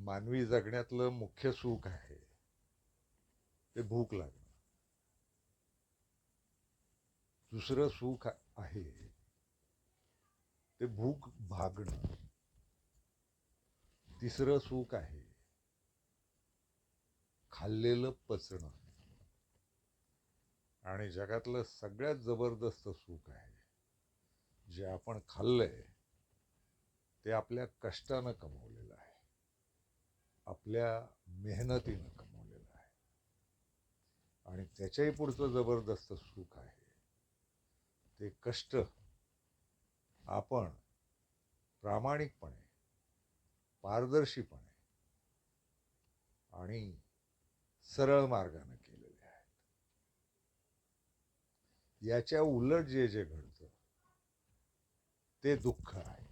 मानवी जगण्यातलं मुख्य सुख आहे ते भूक लागणं. दुसरं सुख आहे ते भूक भागणं. तिसरं सुख आहे खाल्लेलं पचणं. आणि जगातलं सगळ्यात जबरदस्त सुख आहे जे आपण खाल्लंय ते आपल्या कष्टानं कमवलेलं आहे, आपल्या मेहनतीनं कमवलेलं आहे. आणि त्याच्याही पुढचं जबरदस्त सुख आहे ते कष्ट आपण प्रामाणिकपणे, पारदर्शीपणे आणि सरळ मार्गाने केलेले आहेत. याच्या उलट जे जे घडतं ते दुःख आहे.